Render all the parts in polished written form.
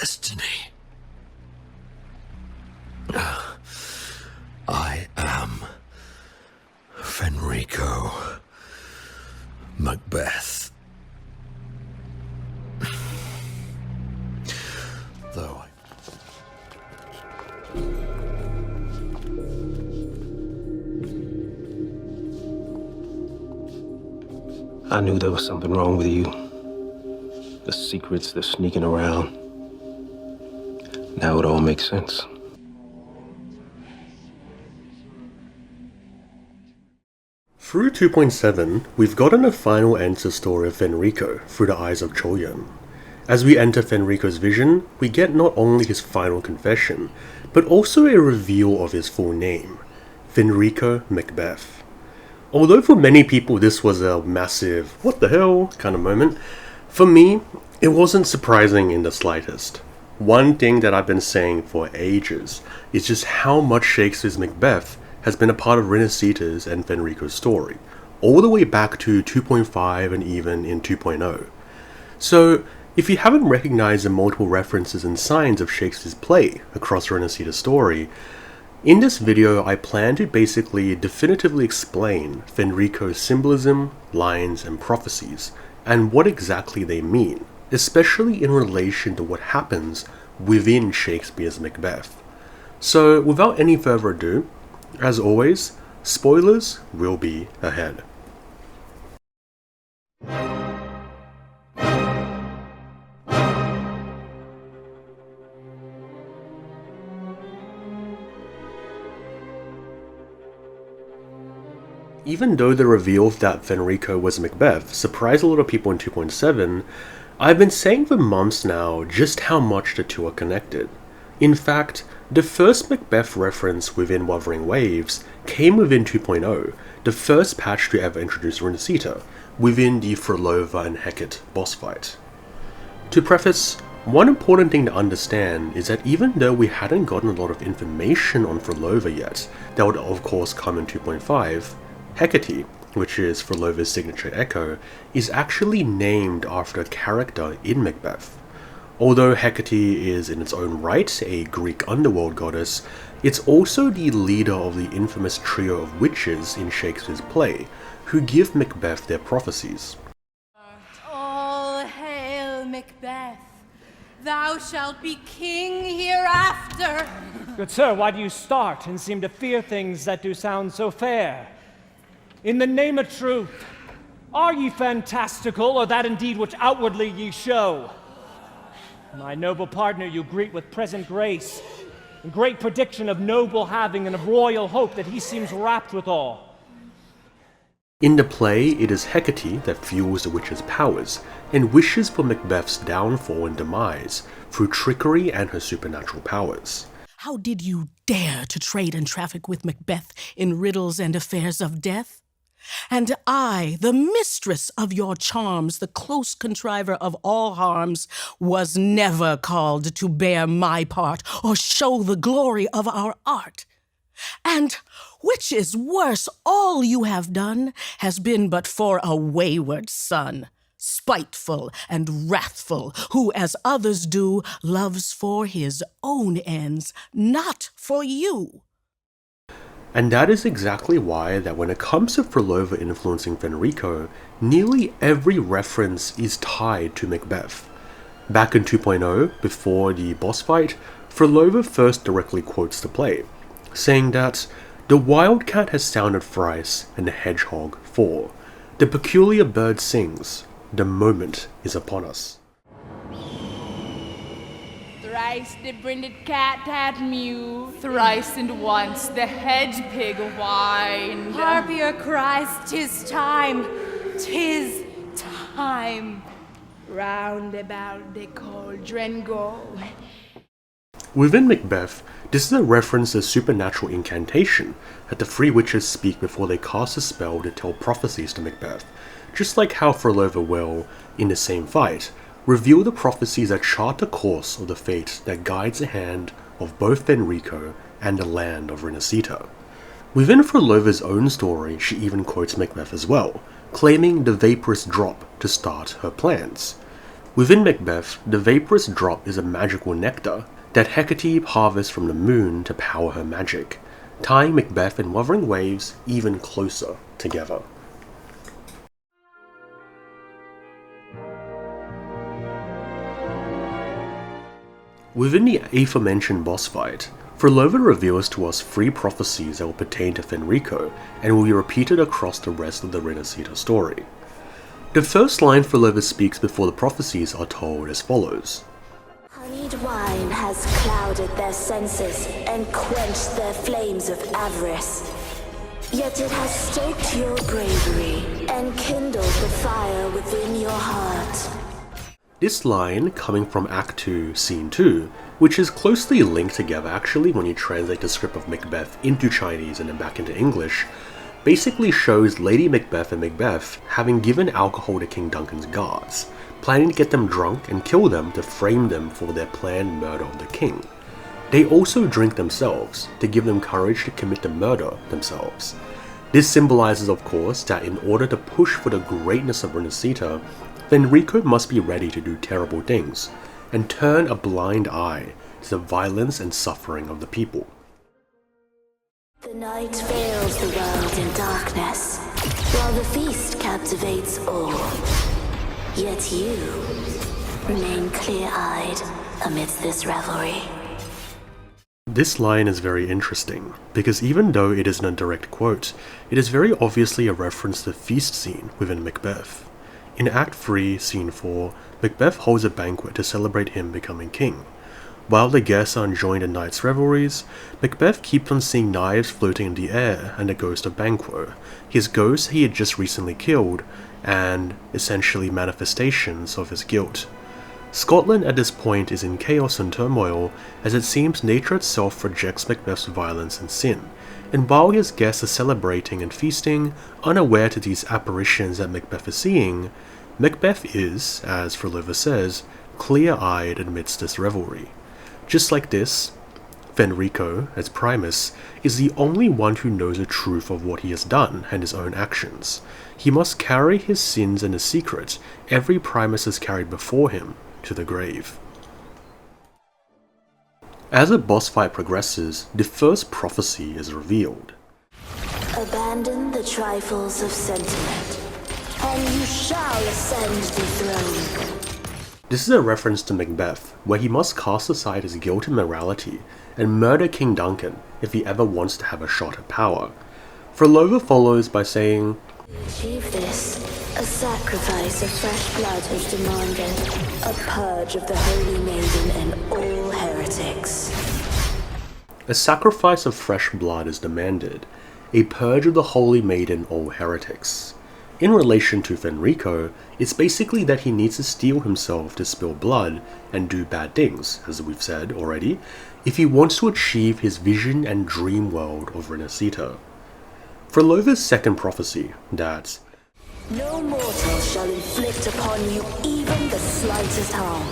destiny. I am Fenrico, Macbeth. Though I knew there was something wrong with you. The secrets, they're sneaking around. Now it all makes sense. Through 2.7, we've gotten a final answer story of Fenrico through the eyes of Choyan. As we enter Fenrico's vision, we get not only his final confession, but also a reveal of his full name, Fenrico Macbeth. Although for many people this was a massive what the hell kind of moment, for me, it wasn't surprising in the slightest. One thing that I've been saying for ages is just how much Shakespeare's Macbeth has been a part of Renasita's and Fenrico's story, all the way back to 2.5 and even in 2.0. So, if you haven't recognized the multiple references and signs of Shakespeare's play across Renasita's story, in this video I plan to basically definitively explain Fenrico's symbolism, lines, and prophecies, and what exactly they mean, especially in relation to what happens within Shakespeare's Macbeth. So, without any further ado, as always, spoilers will be ahead. Even though the reveal that Fenrico was Macbeth surprised a lot of people in 2.7, I've been saying for months now just how much the two are connected. In fact, the first Macbeth reference within Wuthering Waves came within 2.0, the first patch to ever introduce Renasita, within the Phrolova and Hecate boss fight. To preface, one important thing to understand is that even though we hadn't gotten a lot of information on Phrolova yet, that would of course come in 2.5, Hecate, which is Frolova's signature echo, is actually named after a character in Macbeth. Although Hecate is in its own right a Greek underworld goddess, it's also the leader of the infamous trio of witches in Shakespeare's play, who give Macbeth their prophecies. All hail, Macbeth! Thou shalt be king hereafter! Good sir, why do you start and seem to fear things that do sound so fair? In the name of truth, are ye fantastical, or that indeed which outwardly ye show? My noble partner you greet with present grace, and great prediction of noble having and of royal hope that he seems rapt withal. In the play, it is Hecate that fuels the witch's powers, and wishes for Macbeth's downfall and demise through trickery and her supernatural powers. How did you dare to trade and traffic with Macbeth in riddles and affairs of death? And I, the mistress of your charms, the close contriver of all harms, was never called to bear my part or show the glory of our art. And, which is worse, all you have done has been but for a wayward son, spiteful and wrathful, who, as others do, loves for his own ends, not for you. And that is exactly why that when it comes to Phrolova influencing Fenrico, nearly every reference is tied to Macbeth. Back in 2.0, before the boss fight, Phrolova first directly quotes the play, saying that the wildcat has sounded thrice and the hedgehog four. The peculiar bird sings, the moment is upon us. Thrice the brinded cat had mew, thrice and once the hedge pig whined. Harpier cries, 'tis time, 'tis time. Round about the cauldron go. Within Macbeth, this is a reference to a supernatural incantation that the three witches speak before they cast a spell to tell prophecies to Macbeth, just like how Phrolova will, in the same fight, reveal the prophecies that chart the course of the fate that guides the hand of both Fenrico and the land of Renasita. Within Frolova's own story, she even quotes Macbeth as well, claiming the vaporous drop to start her plans. Within Macbeth, the vaporous drop is a magical nectar that Hecate harvests from the moon to power her magic, tying Macbeth and Wuthering Waves even closer together. Within the aforementioned boss fight, Phrolova reveals to us 3 prophecies that will pertain to Fenrico and will be repeated across the rest of the Renascita story. The first line Phrolova speaks before the prophecies are told as follows. Honeyed wine has clouded their senses and quenched their flames of avarice. Yet it has stoked your bravery and kindled the fire within your heart. This line, coming from Act 2, Scene 2, which is closely linked together actually when you translate the script of Macbeth into Chinese and then back into English, basically shows Lady Macbeth and Macbeth having given alcohol to King Duncan's guards, planning to get them drunk and kill them to frame them for their planned murder of the king. They also drink themselves to give them courage to commit the murder themselves. This symbolizes, of course, that in order to push for the greatness of Renascita, Fenrico must be ready to do terrible things, and turn a blind eye to the violence and suffering of the people. The night veils the world in darkness, while the feast captivates all. Yet you remain clear-eyed amidst this revelry. This line is very interesting, because even though it isn't a direct quote, it is very obviously a reference to the feast scene within Macbeth. In Act 3, Scene 4, Macbeth holds a banquet to celebrate him becoming king. While the guests are enjoying the night's revelries, Macbeth keeps on seeing knives floating in the air and the ghost of Banquo, his ghost he had just recently killed, and essentially manifestations of his guilt. Scotland at this point is in chaos and turmoil, as it seems nature itself rejects Macbeth's violence and sin, and while his guests are celebrating and feasting, unaware to these apparitions that Macbeth is seeing, Macbeth is, as Phrolova says, clear-eyed amidst this revelry. Just like this, Fenrico, as Primus, is the only one who knows the truth of what he has done and his own actions. He must carry his sins and his secret, every Primus has carried before him, to the grave. As the boss fight progresses, the first prophecy is revealed. Abandon the trifles of sentiment, and you shall ascend the throne. This is a reference to Macbeth, where he must cast aside his guilt and morality and murder King Duncan if he ever wants to have a shot at power. Phrolova follows by saying, To achieve this, a sacrifice of fresh blood is demanded, a purge of the Holy Maiden and all heretics. A sacrifice of fresh blood is demanded, a purge of the Holy Maiden, all heretics. In relation to Fenrico, it's basically that he needs to steel himself to spill blood and do bad things, as we've said already, if he wants to achieve his vision and dream world of Renascita. Phrolova's second prophecy, that No mortal shall inflict upon you even the slightest harm,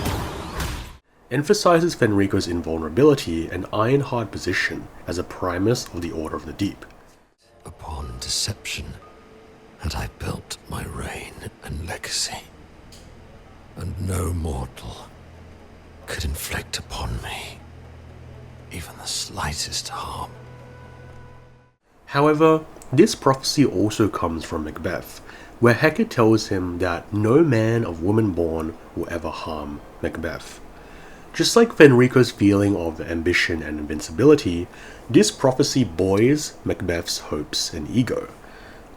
emphasizes Fenrico's invulnerability and iron-hard position as a primus of the Order of the Deep. Upon deception had I built my reign and legacy, and no mortal could inflict upon me even the slightest harm. However, this prophecy also comes from Macbeth, where Hecate tells him that no man of woman born will ever harm Macbeth. Just like Fenrico's feeling of ambition and invincibility, this prophecy buoys Macbeth's hopes and ego.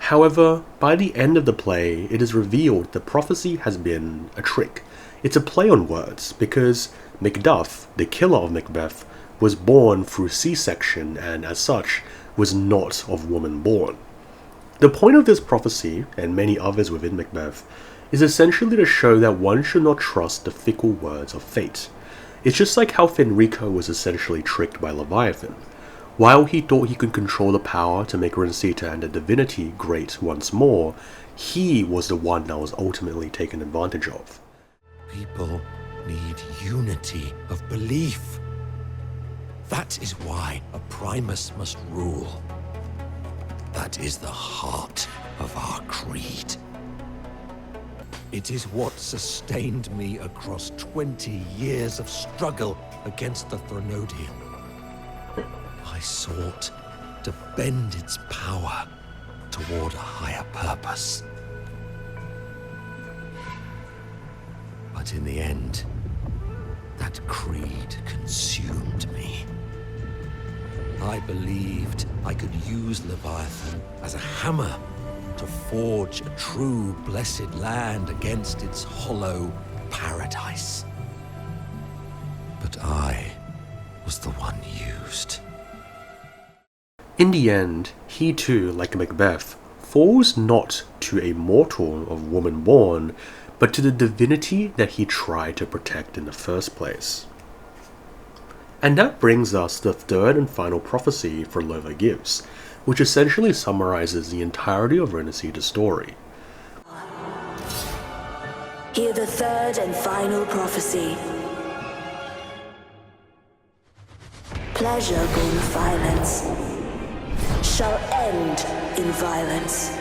However, by the end of the play, it is revealed the prophecy has been a trick. It's a play on words, because Macduff, the killer of Macbeth, was born through C-section and, as such, was not of woman born. The point of this prophecy, and many others within Macbeth, is essentially to show that one should not trust the fickle words of fate. It's just like how Fenrico was essentially tricked by Leviathan. While he thought he could control the power to make Renascita and the divinity great once more, he was the one that was ultimately taken advantage of. People need unity of belief. That is why a primus must rule. That is the heart of our creed. It is what sustained me across 20 years of struggle against the Threnodian. I sought to bend its power toward a higher purpose. But in the end, that creed consumed me. I believed I could use Leviathan as a hammer to forge a true blessed land against its hollow paradise. But I was the one used. In the end, he too, like Macbeth, falls not to a mortal of woman born, but to the divinity that he tried to protect in the first place. And that brings us to the third and final prophecy Phrolova gives, which essentially summarizes the entirety of Renacita's story. Hear the third and final prophecy. Pleasure born of violence shall end in violence.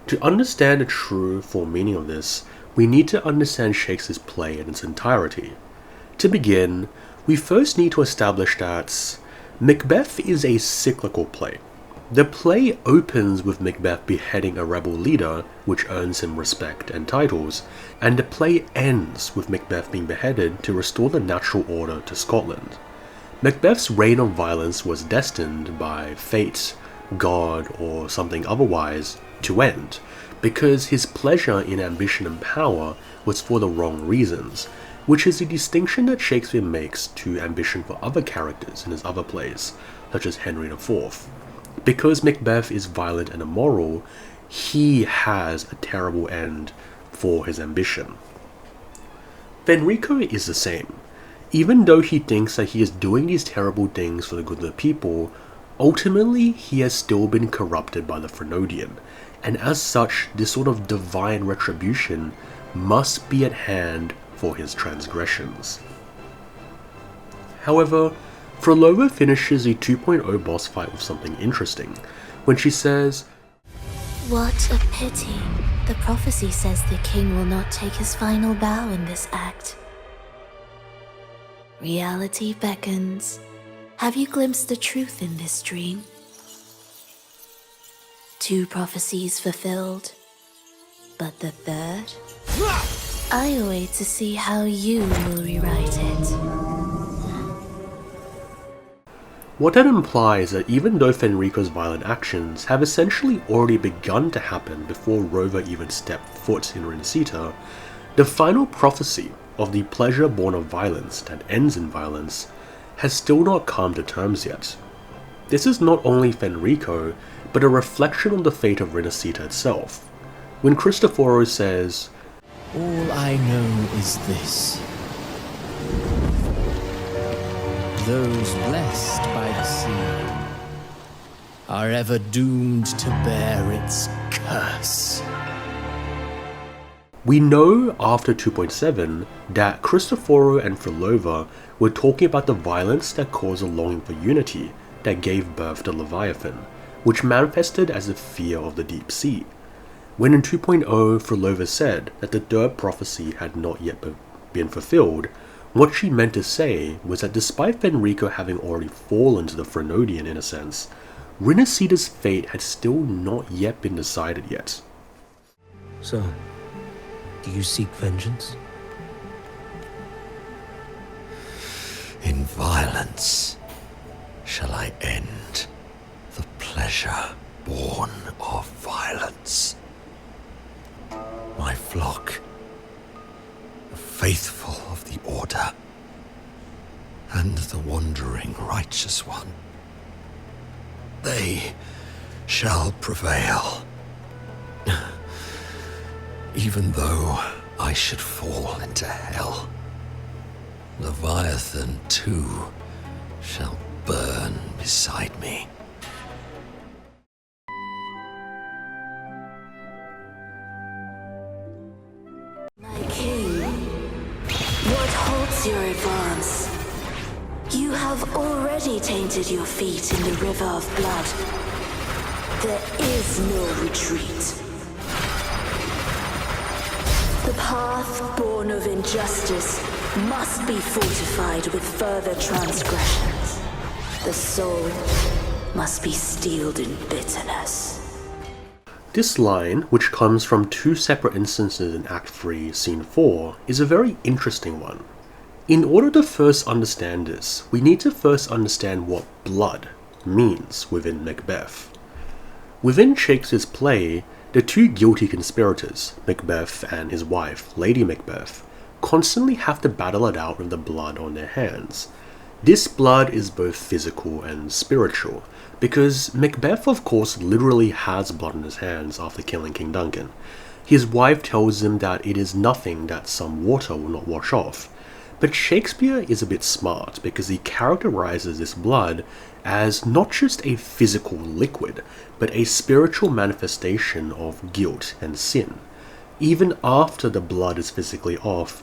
To understand the true full meaning of this, we need to understand Shakespeare's play in its entirety. To begin, we first need to establish that Macbeth is a cyclical play. The play opens with Macbeth beheading a rebel leader, which earns him respect and titles, and the play ends with Macbeth being beheaded to restore the natural order to Scotland. Macbeth's reign of violence was destined by fate, God, or something otherwise to end, because his pleasure in ambition and power was for the wrong reasons, which is a distinction that Shakespeare makes to ambition for other characters in his other plays, such as Henry IV. Because Macbeth is violent and immoral, he has a terrible end for his ambition. Fenrico is the same. Even though he thinks that he is doing these terrible things for the good of the people, ultimately he has still been corrupted by the Threnodian, and as such, this sort of divine retribution must be at hand for his transgressions. However, Phrolova finishes the 2.0 boss fight with something interesting, when she says, "What a pity. The prophecy says the king will not take his final bow in this act. Reality beckons. Have you glimpsed the truth in this dream? 2 prophecies fulfilled, but the third? I await to see how you will rewrite it." What that implies that even though Fenrico's violent actions have essentially already begun to happen before Rover even stepped foot in Renacita, the final prophecy of the pleasure born of violence that ends in violence has still not come to terms yet. This is not only Fenrico, but a reflection on the fate of Renacita itself. When Cristoforo says, "All I know is this. Those blessed by the sea are ever doomed to bear its curse." we know after 2.7 that Cristoforo and Phrolova were talking about the violence that caused a longing for unity that gave birth to Leviathan, which manifested as a fear of the deep sea. When in 2.0 Phrolova said that the third prophecy had not yet been fulfilled, what she meant to say was that despite Fenrico having already fallen to the Threnodian in a sense, Renacita's fate had still not yet been decided yet. So, do you seek vengeance? In violence shall I end the pleasure born of violence. My flock, the faithful of the Order, and the wandering righteous one, they shall prevail. Even though I should fall into hell, Leviathan too shall burn beside me. My king, what halts your advance? You have already tainted your feet in the river of blood. There is no retreat. The path born of injustice must be fortified with further transgressions. The soul must be steeled in bitterness. This line, which comes from two separate instances in Act 3, Scene 4, is a very interesting one. In order to first understand this, we need to first understand what blood means within Macbeth. Within Shakespeare's play, the two guilty conspirators, Macbeth and his wife, Lady Macbeth, constantly have to battle it out with the blood on their hands. This blood is both physical and spiritual, because Macbeth of course literally has blood on his hands after killing King Duncan. His wife tells him that it is nothing that some water will not wash off. But Shakespeare is a bit smart because he characterizes this blood as not just a physical liquid, but a spiritual manifestation of guilt and sin. Even after the blood is physically off,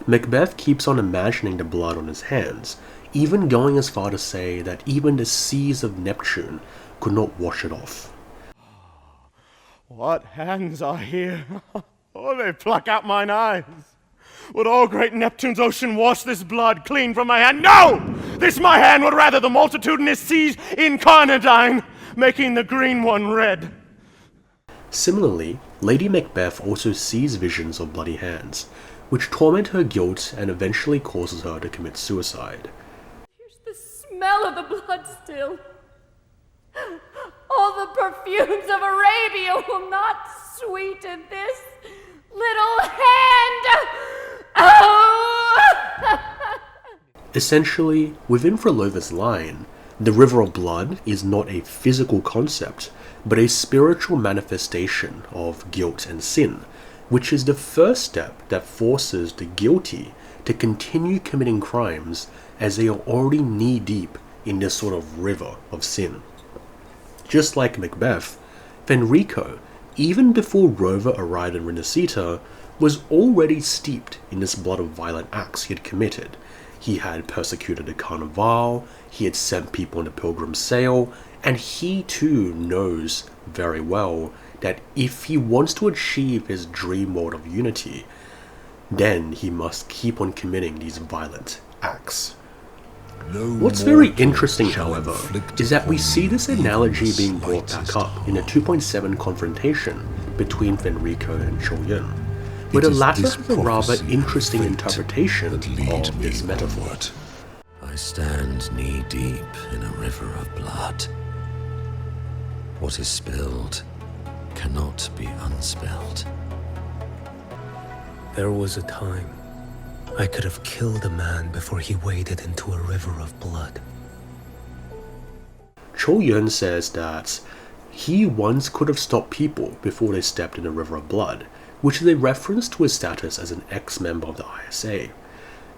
Macbeth keeps on imagining the blood on his hands, even going as far to say that even the seas of Neptune could not wash it off. What hands are here? Oh, they pluck out mine eyes. Would all great Neptune's ocean wash this blood clean from my hand? No! This my hand would rather the multitudinous seas incarnadine, making the green one red. Similarly, Lady Macbeth also sees visions of bloody hands, which torment her guilt and eventually causes her to commit suicide. Here's the smell of the blood still. All the perfumes of Arabia will not sweeten this little hand. Oh! Essentially, within Phrylova's line, the river of blood is not a physical concept, but a spiritual manifestation of guilt and sin, which is the first step that forces the guilty to continue committing crimes as they are already knee-deep in this sort of river of sin. Just like Macbeth, Fenrico, even before Rover arrived in Renacita, was already steeped in this blood of violent acts he had committed. He had persecuted the Carnival, he had sent people on the Pilgrim's Sail, and he too knows very well that if he wants to achieve his dream world of unity, then he must keep on committing these violent acts. What's very interesting, however, is that we see this analogy being brought back up in a 2.7 confrontation between Fenrico and Chol-yun, where the latter has a rather interesting interpretation of this metaphor. I stand knee-deep in a river of blood. What is spilled cannot be unspilled. There was a time I could have killed a man before he waded into a river of blood. Chol-yun says that he once could have stopped people before they stepped in a river of blood, which is a reference to his status as an ex-member of the ISA.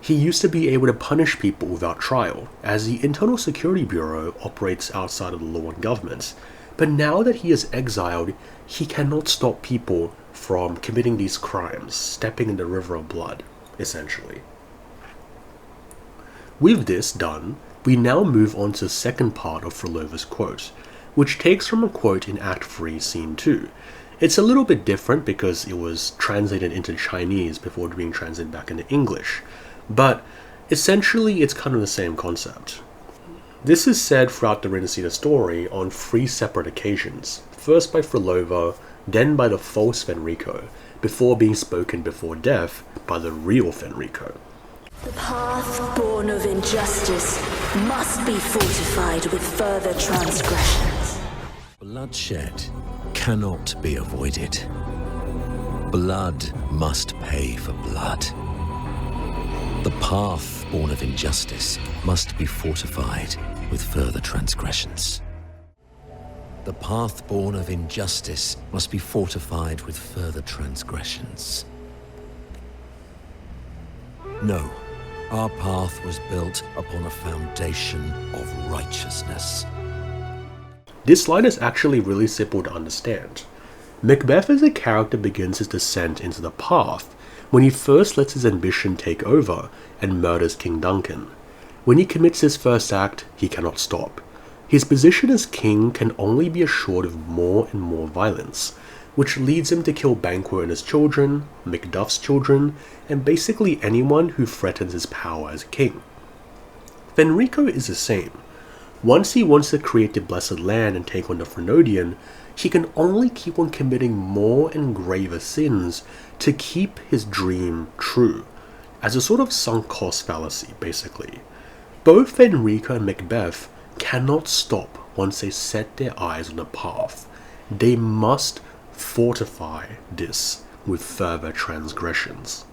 He used to be able to punish people without trial, as the Internal Security Bureau operates outside of the law and government. But now that he is exiled, he cannot stop people from committing these crimes, stepping in the river of blood, essentially. With this done, we now move on to the second part of Phrylova's quote, which takes from a quote in Act 3, Scene 2. It's a little bit different because it was translated into Chinese before being translated back into English, but essentially it's kind of the same concept. This is said throughout the Renacita story on 3 separate occasions, first by Frolova, then by the false Fenrico, before being spoken before death by the real Fenrico. The path born of injustice must be fortified with further transgressions. Bloodshed cannot be avoided. Blood must pay for blood. The path born of injustice must be fortified with further transgressions. The path born of injustice must be fortified with further transgressions. No, our path was built upon a foundation of righteousness. This line is actually really simple to understand. Macbeth as a character begins his descent into the path when he first lets his ambition take over and murders King Duncan. When he commits his first act, he cannot stop. His position as king can only be assured of more and more violence. which leads him to kill Banquo and his children, Macduff's children, and basically anyone who threatens his power as king. Fenrico is the same. Once he wants to create the Blessed Land and take on the Thrunodian, he can only keep on committing more and graver sins to keep his dream true, as a sort of sunk cost fallacy, basically. Both Fenrico and Macbeth cannot stop once they set their eyes on a path. They must fortify this with further transgressions.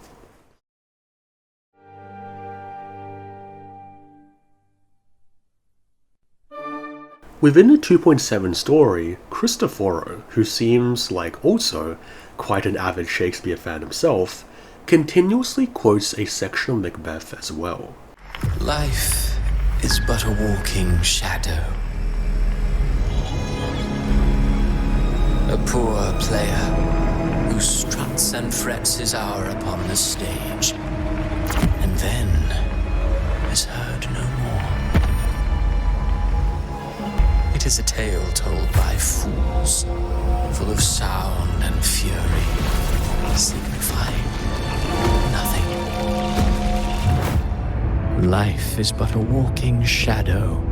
Within the 2.7 story, Cristoforo, who seems like also quite an avid Shakespeare fan himself, continuously quotes a section of Macbeth as well. Life is but a walking shadow. A poor player who struts and frets his hour upon the stage, and then is heard no more. It is a tale told by fools, full of sound and fury, signifying nothing. Life is but a walking shadow,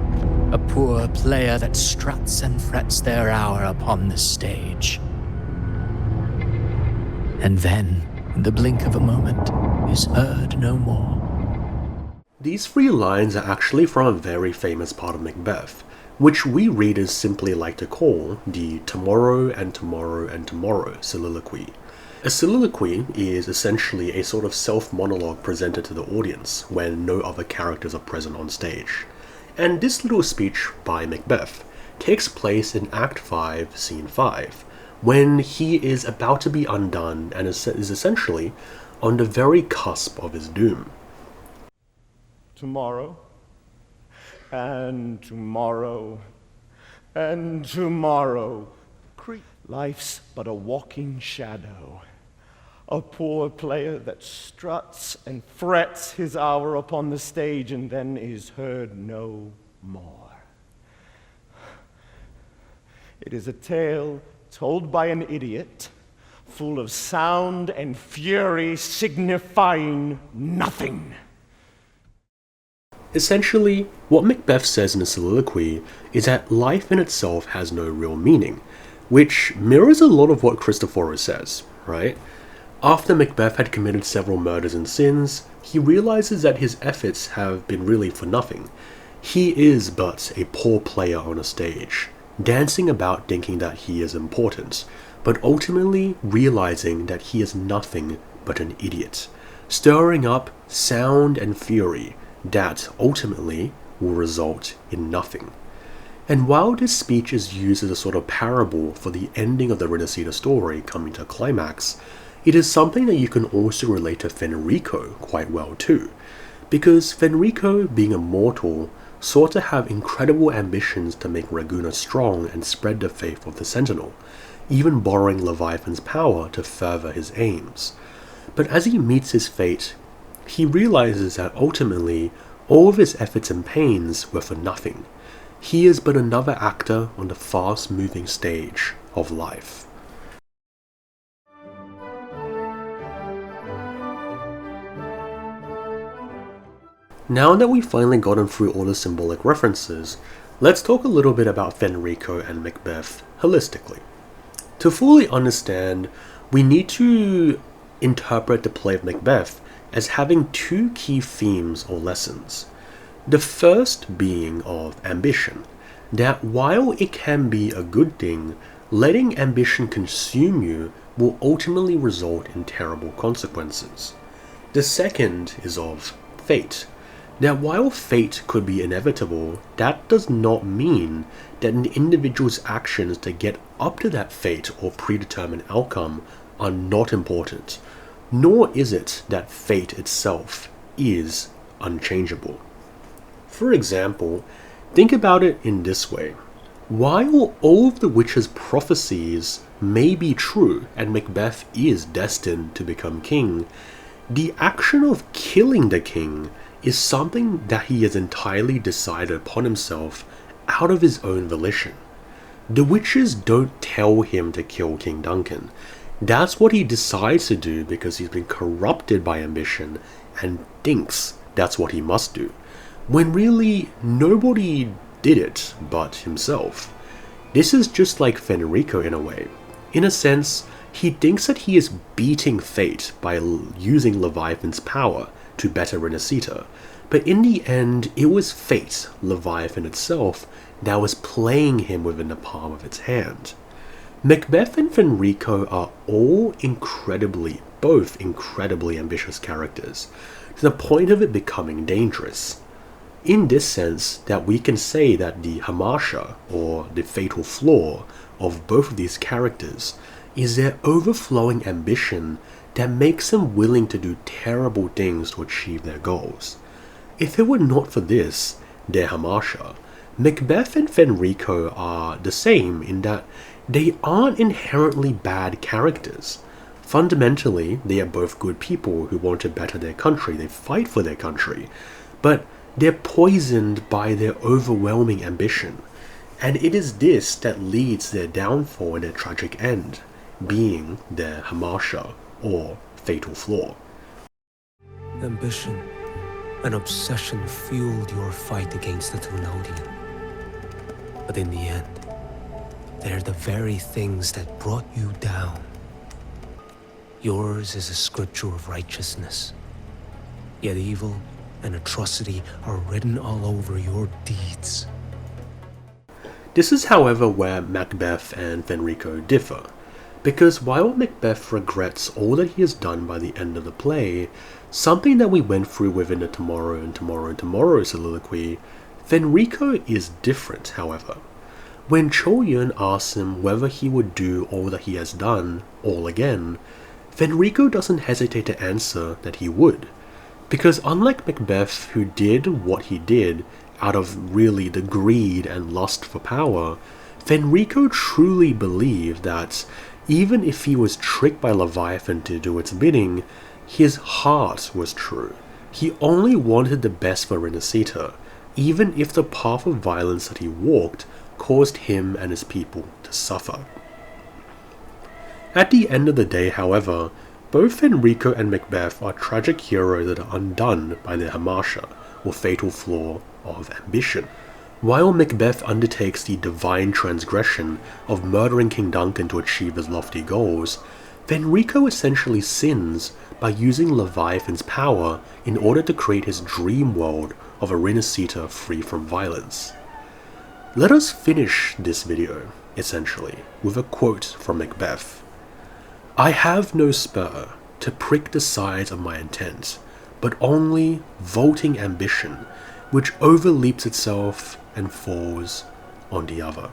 a poor player that struts and frets their hour upon the stage. And then, in the blink of a moment, is heard no more. These three lines are actually from a very famous part of Macbeth, which we readers simply like to call the tomorrow and tomorrow and tomorrow soliloquy. A soliloquy is essentially a sort of self-monologue presented to the audience when no other characters are present on stage. And this little speech by Macbeth takes place in Act 5, Scene 5, when he is about to be undone and is essentially on the very cusp of his doom. Tomorrow, and tomorrow, and tomorrow. Life's but a walking shadow, a poor player that struts and frets his hour upon the stage and then is heard no more. It is a tale told by an idiot, full of sound and fury, signifying nothing. Essentially, what Macbeth says in the soliloquy is that life in itself has no real meaning, which mirrors a lot of what Cristoforo says, right? After Macbeth had committed several murders and sins, he realizes that his efforts have been really for nothing. He is but a poor player on a stage, dancing about thinking that he is important, but ultimately realizing that he is nothing but an idiot, stirring up sound and fury that ultimately will result in nothing. And while this speech is used as a sort of parable for the ending of the Renacida story coming to a climax, it is something that you can also relate to Fenrico quite well too, because Fenrico, being a mortal, sought to have incredible ambitions to make Ragusa strong and spread the faith of the Sentinel, even borrowing Leviathan's power to further his aims. But as he meets his fate, he realizes that ultimately all of his efforts and pains were for nothing. He is but another actor on the fast-moving stage of life. Now that we've finally gotten through all the symbolic references, let's talk a little bit about Fenrico and Macbeth holistically. To fully understand, we need to interpret the play of Macbeth as having two key themes or lessons. The first being of ambition, that while it can be a good thing, letting ambition consume you will ultimately result in terrible consequences. The second is of fate, that while fate could be inevitable, that does not mean that an individual's actions to get up to that fate or predetermined outcome are not important, nor is it that fate itself is unchangeable. For example, think about it in this way. While all of the witch's prophecies may be true and Macbeth is destined to become king, the action of killing the king is something that he has entirely decided upon himself out of his own volition. The witches don't tell him to kill King Duncan. That's what he decides to do because he's been corrupted by ambition and thinks that's what he must do, when really nobody did it but himself. This is just like Fenrico in a way. In a sense, he thinks that he is beating fate by using Leviathan's power to better Renacita, but in the end, it was fate, Leviathan itself, that was playing him within the palm of its hand. Macbeth and Fenrico are all both incredibly ambitious characters, to the point of it becoming dangerous. In this sense, that we can say that the hamartia, or the fatal flaw, of both of these characters is their overflowing ambition that makes them willing to do terrible things to achieve their goals. If it were not for this, their hamartia, Macbeth and Fenrico are the same in that they aren't inherently bad characters. Fundamentally, they are both good people who want to better their country, they fight for their country, but they're poisoned by their overwhelming ambition, and it is this that leads their downfall and their tragic end, being their hamartia, or fatal flaw. Ambition and obsession fueled your fight against the Thrunodian. But in the end, they're the very things that brought you down. Yours is a scripture of righteousness, yet evil and atrocity are written all over your deeds. This is, however, where Macbeth and Fenrico differ, because while Macbeth regrets all that he has done by the end of the play, something that we went through within the Tomorrow and Tomorrow and Tomorrow soliloquy, Fenrico is different, however. When Cho-Yun asks him whether he would do all that he has done, all again, Fenrico doesn't hesitate to answer that he would. Because unlike Macbeth, who did what he did out of really the greed and lust for power, Fenrico truly believed that even if he was tricked by Leviathan to do its bidding, his heart was true. He only wanted the best for Renacita, even if the path of violence that he walked caused him and his people to suffer. At the end of the day, however, both Fenrico and Macbeth are tragic heroes that are undone by their hamartia, or fatal flaw of ambition. While Macbeth undertakes the divine transgression of murdering King Duncan to achieve his lofty goals, Fenrico essentially sins by using Leviathan's power in order to create his dream world of a Renacita free from violence. Let us finish this video, essentially, with a quote from Macbeth. "I have no spur to prick the sides of my intent, but only vaulting ambition, which overleaps itself and falls on the other."